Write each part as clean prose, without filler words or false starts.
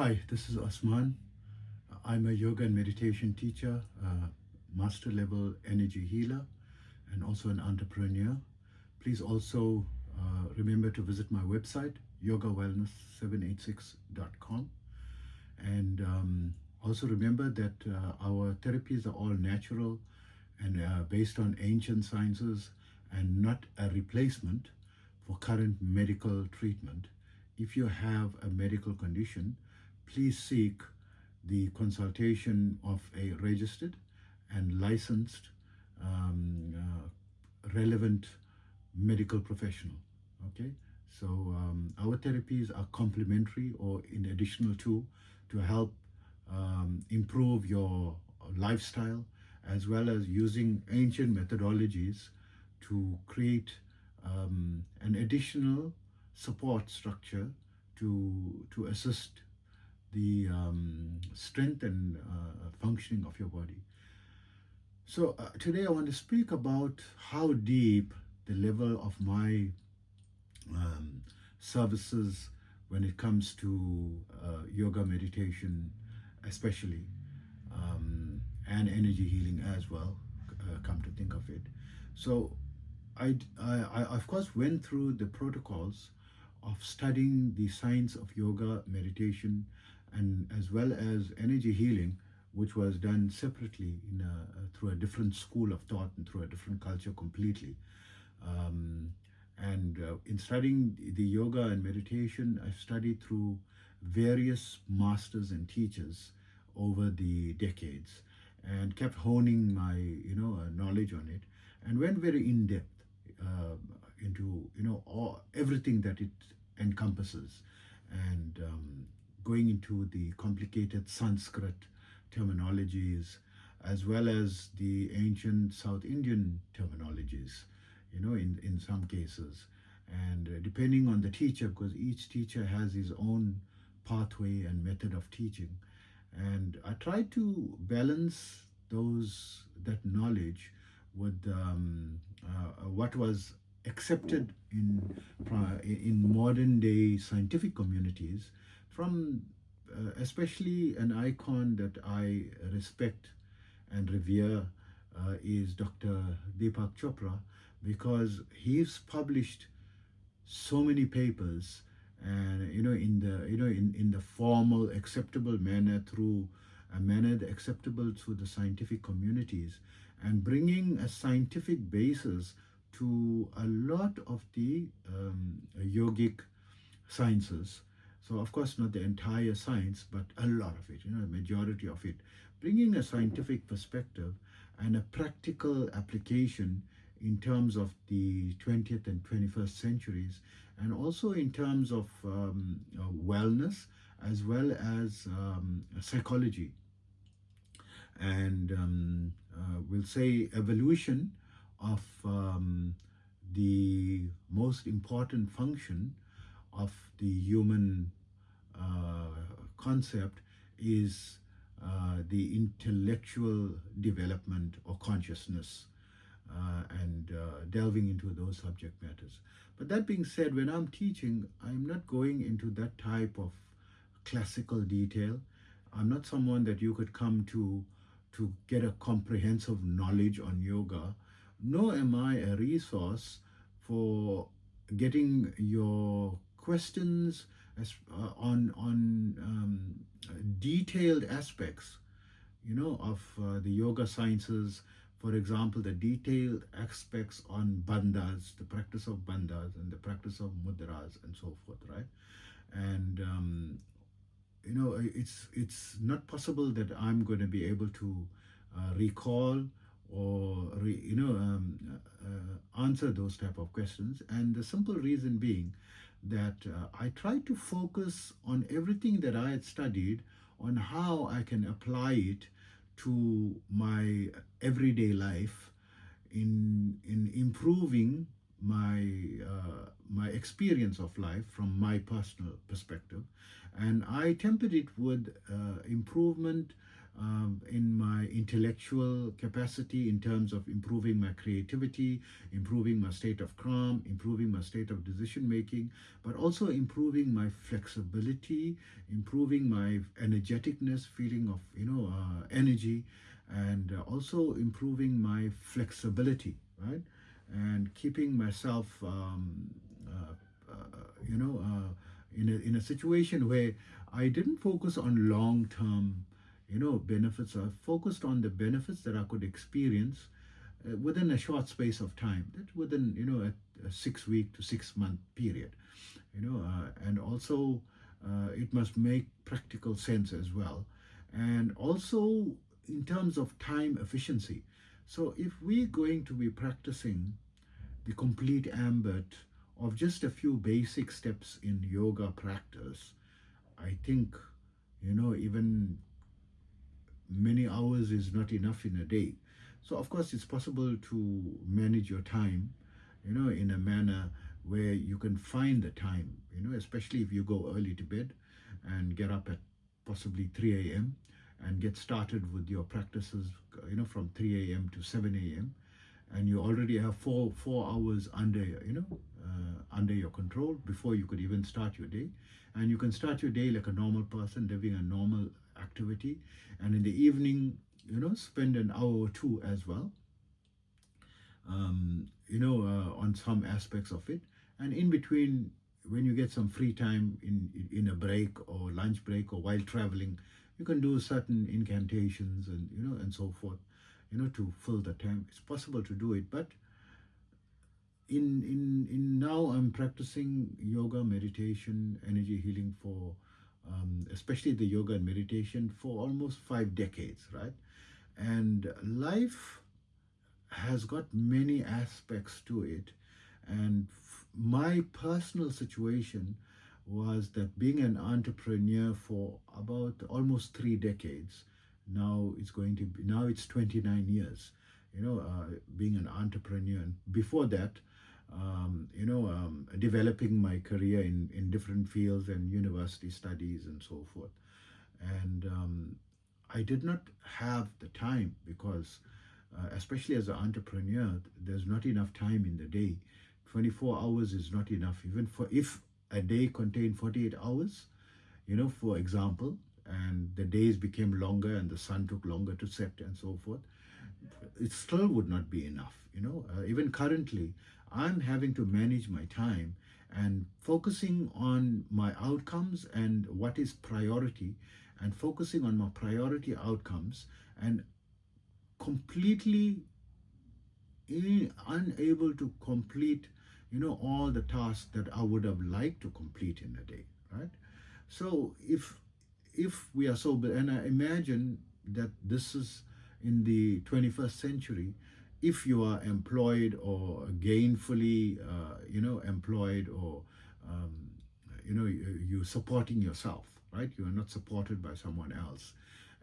Hi, this is Osman. I'm a yoga and meditation teacher, master level energy healer, and also an entrepreneur. Please also remember to visit my website, yogawellness786.com. And also remember that our therapies are all natural and based on ancient sciences and not a replacement for current medical treatment. If you have a medical condition, please seek the consultation of a registered and licensed relevant medical professional. Okay, so our therapies are complementary or in additional to help improve your lifestyle, as well as using ancient methodologies to create an additional support structure to assist the strength and functioning of your body. So today I want to speak about how deep the level of my services when it comes to yoga, meditation especially, and energy healing as well, come to think of it. So I of course went through the protocols of studying the science of yoga, meditation, and as well as energy healing, which was done separately through a different school of thought and through a different culture completely. And in studying the yoga and meditation, I've studied through various masters and teachers over the decades, and kept honing my knowledge on it, and went very in depth into everything that it encompasses, and going into the complicated Sanskrit terminologies, as well as the ancient South Indian terminologies, in some cases. And depending on the teacher, because each teacher has his own pathway and method of teaching. And I try to balance that knowledge with what was accepted in modern day scientific communities from especially an icon that I respect and revere is Dr. Deepak Chopra, because he's published so many papers, and in the formal acceptable manner, through a manner acceptable to the scientific communities, and bringing a scientific basis to a lot of the yogic sciences. So of course not the entire science, but a lot of it, a majority of it, bringing a scientific perspective and a practical application in terms of the 20th and 21st centuries, and also in terms of wellness, as well as psychology, and we'll say evolution of the most important function of the human concept is the intellectual development or consciousness, and delving into those subject matters. But that being said, when I'm teaching, I'm not going into that type of classical detail. I'm not someone that you could come to get a comprehensive knowledge on yoga, nor am I a resource for getting your questions on detailed aspects, of the yoga sciences. For example, the detailed aspects on bandhas, the practice of bandhas and the practice of mudras and so forth, right? And it's not possible that I'm going to be able to recall or answer those type of questions. And the simple reason being that I try to focus on everything that I had studied, on how I can apply it to my everyday life in improving my experience of life from my personal perspective. And I tempered it with improvement in my intellectual capacity in terms of improving my creativity, improving my state of calm, improving my state of decision making, but also improving my flexibility, improving my energeticness, feeling of energy, and also improving my flexibility, right? And keeping myself, in a situation where I didn't focus on long term, benefits. I focused on the benefits that I could experience within a short space of time. That within a 6 week to 6 month period, and also it must make practical sense as well, and also in terms of time efficiency. So if we're going to be practicing the complete ambit of just a few basic steps in yoga practice, I think, even many hours is not enough in a day. So of course it's possible to manage your time, in a manner where you can find the time, especially if you go early to bed and get up at possibly 3 a.m. and get started with your practices, from 3 a.m. to 7 a.m. and you already have four hours under your control before you could even start your day. And you can start your day like a normal person living a normal activity, and in the evening, spend an hour or two as well, on some aspects of it. And in between, when you get some free time in a break or lunch break or while traveling, you can do certain incantations and and so forth, to fill the time. It's possible to do it, but in now I'm practicing yoga, meditation, energy healing for especially the yoga and meditation for almost 5 decades, right? And life has got many aspects to it, and my personal situation was that being an entrepreneur for about almost 3 decades. Now it's 29 years, being an entrepreneur. And before that, developing my career in different fields and university studies and so forth. And I did not have the time because, especially as an entrepreneur, there's not enough time in the day. 24 hours is not enough, even for if a day contained 48 hours, for example, and the days became longer and the sun took longer to set and so forth, it still would not be enough. Even currently, I'm having to manage my time and focusing on my outcomes and what is priority, and focusing on my priority outcomes, and completely unable to complete all the tasks that I would have liked to complete in a day, right? So if we are so, and I imagine that this is in the 21st century, if you are employed or gainfully employed, or you're supporting yourself, right? You are not supported by someone else,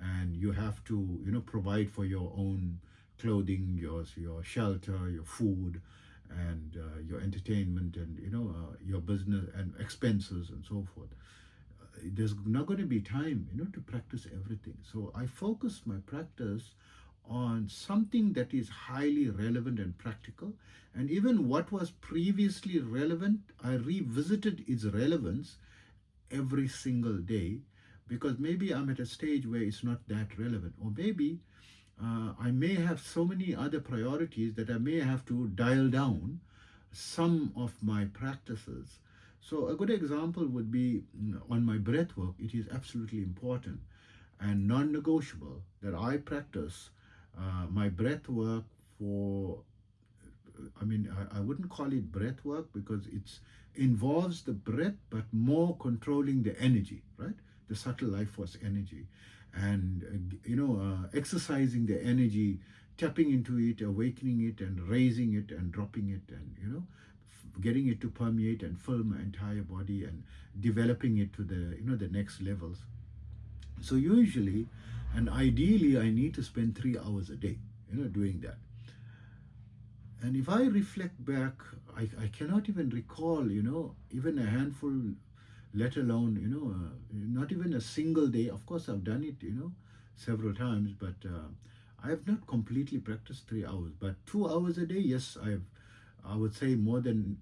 and you have to provide for your own clothing, your shelter, your food, and your entertainment, and your business and expenses and so forth. There's not going to be time to practice everything. So I focus my practice on something that is highly relevant and practical, and even what was previously relevant, I revisited its relevance every single day, because maybe I'm at a stage where it's not that relevant, or maybe I may have so many other priorities that I may have to dial down some of my practices. So a good example would be on my breath work. It is absolutely important and non-negotiable that I practice my breath work for, I wouldn't call it breath work because it involves the breath, but more controlling the energy, right? The subtle life force energy, and exercising the energy, tapping into it, awakening it, and raising it, and dropping it, and getting it to permeate and fill my entire body, and developing it to the next levels. So usually, and ideally, I need to spend 3 hours a day, doing that. And if I reflect back, I cannot even recall, even a handful, let alone, not even a single day. Of course, I've done it, several times, but I have not completely practiced 3 hours. But 2 hours a day, yes, I would say more than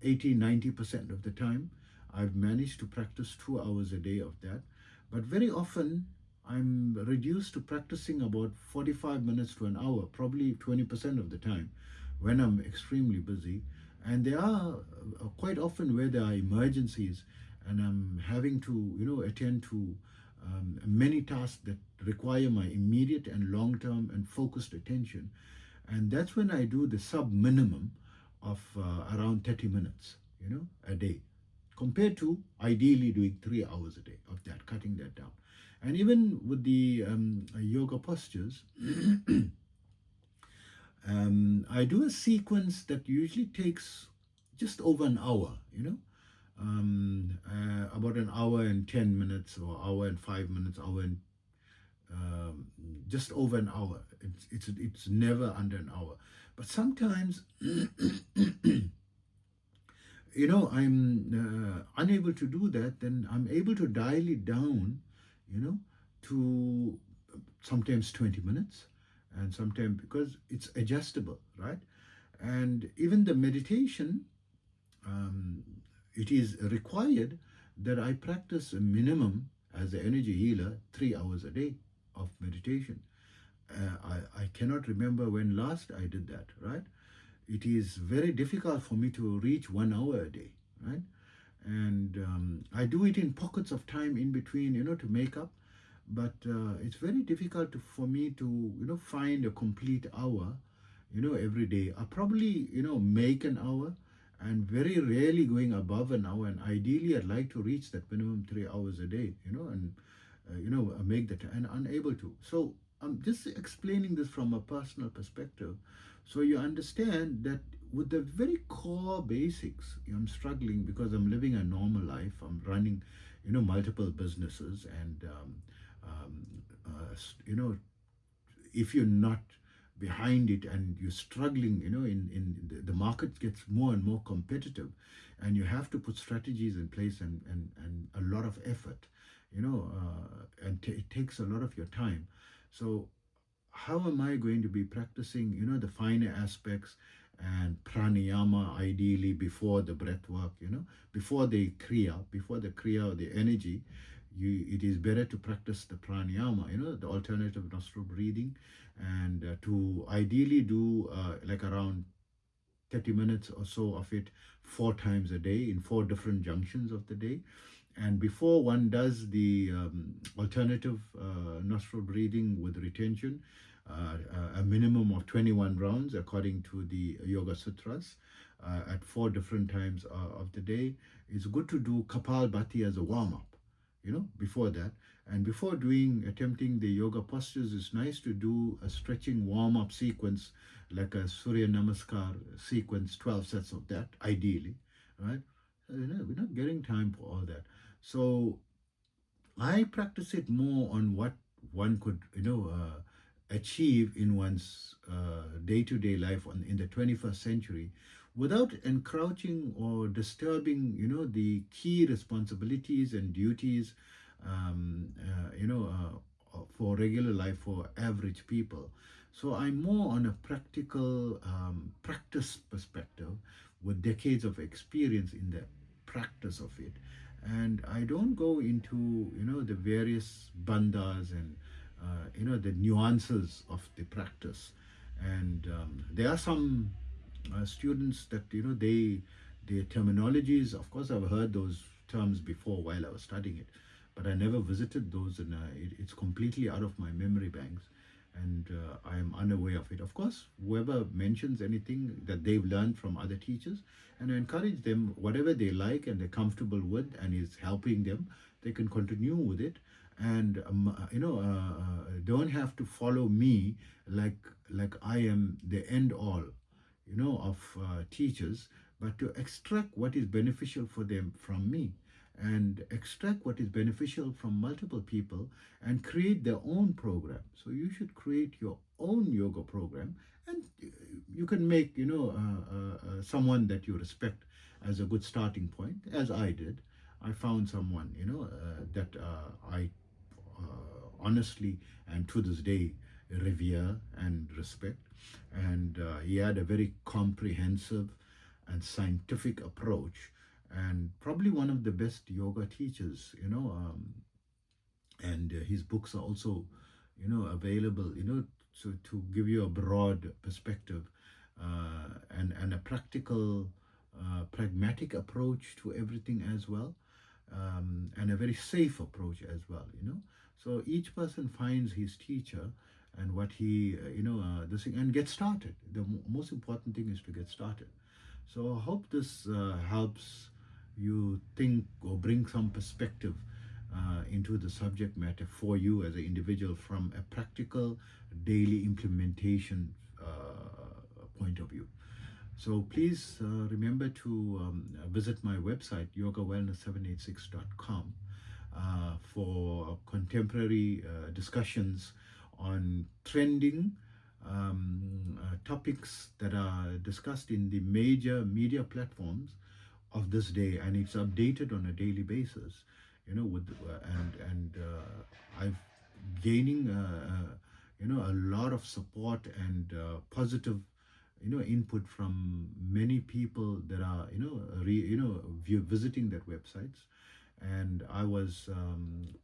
80-90% of the time, I've managed to practice 2 hours a day of that. But very often, I'm reduced to practicing about 45 minutes to an hour, probably 20% of the time, when I'm extremely busy. And there are quite often where there are emergencies and I'm having to, attend to many tasks that require my immediate and long-term and focused attention. And that's when I do the sub minimum of around 30 minutes, a day, compared to ideally doing 3 hours a day of that, cutting that down. And even with the yoga postures, I do a sequence that usually takes just over an hour, about an hour and 10 minutes, or hour and 5 minutes, hour and just over an hour. It's never under an hour. But sometimes, I'm unable to do that. Then I'm able to dial it down, to sometimes 20 minutes, and sometimes, because it's adjustable, right? And even the meditation, it is required that I practice a minimum, as an energy healer, 3 hours a day of meditation. I cannot remember when last I did that, right? It is very difficult for me to reach 1 hour a day, right? And I do it in pockets of time in between, to make up. But it's very difficult for me to, find a complete hour, every day. I probably, make an hour, and very rarely going above an hour. And ideally, I'd like to reach that minimum 3 hours a day, and make that, and unable to. So I'm just explaining this from a personal perspective, so you understand that with the very core basics, I'm struggling because I'm living a normal life. I'm running, multiple businesses, and um, you know, if you're not behind it and you're struggling, in the market gets more and more competitive, and you have to put strategies in place, and a lot of effort, and it takes a lot of your time. So how am I going to be practicing, the finer aspects and pranayama, ideally before the breath work, before the kriya or the energy. It is better to practice the pranayama, the alternative nostril breathing, and to ideally do like around 30 minutes or so of it 4 times a day in 4 different junctions of the day. And before one does the alternative nostril breathing with retention, a minimum of 21 rounds according to the Yoga Sutras, at 4 different times of the day. It's good to do Kapalbhati as a warm-up, before that. And before attempting the yoga postures, it's nice to do a stretching warm-up sequence, like a Surya Namaskar sequence, 12 sets of that, ideally, right? We're not getting time for all that. So I practice it more on what one could, achieve in one's day-to-day life in the 21st century, without encroaching or disturbing, the key responsibilities and duties, for regular life for average people. So I'm more on a practical practice perspective, with decades of experience in the practice of it. And I don't go into, the various bandhas and, the nuances of the practice. And there are some students that, their terminologies, of course, I've heard those terms before while I was studying it, but I never visited those, and it's completely out of my memory banks, and I am unaware of it. Of course, whoever mentions anything that they've learned from other teachers, and I encourage them, whatever they like and they're comfortable with and is helping them, they can continue with it. And don't have to follow me like I am the end all, of teachers, but to extract what is beneficial for them from me, and extract what is beneficial from multiple people, and create their own program. So you should create your own yoga program, and you can make, someone that you respect as a good starting point, as I did. I found someone, that I honestly and to this day revere and respect. And he had a very comprehensive and scientific approach, and probably one of the best yoga teachers, and his books are also, available, so to give you a broad perspective, and a practical, pragmatic approach to everything as well, and a very safe approach as well, so each person finds his teacher and what he, this thing, and get started. The most important thing is to get started. So I hope this helps you think or bring some perspective into the subject matter for you as an individual from a practical daily implementation point of view. So please remember to visit my website, yogawellness786.com, for contemporary discussions on trending topics that are discussed in the major media platforms of this day, and it's updated on a daily basis. With I've gaining a lot of support and positive input from many people that are visiting that websites, and I was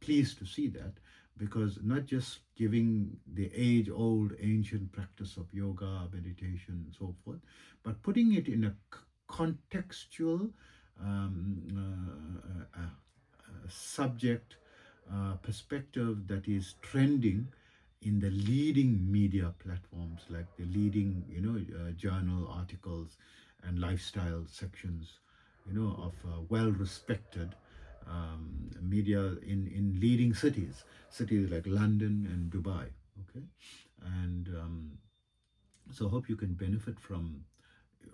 pleased to see that, because not just giving the age-old ancient practice of yoga, meditation, and so forth, but putting it in a contextual subject perspective that is trending in the leading media platforms, like the leading journal articles and lifestyle sections of well-respected media in leading cities like London and Dubai. Okay, and so I hope you can benefit from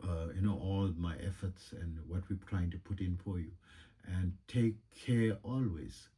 all my efforts and what we're trying to put in for you. And take care always.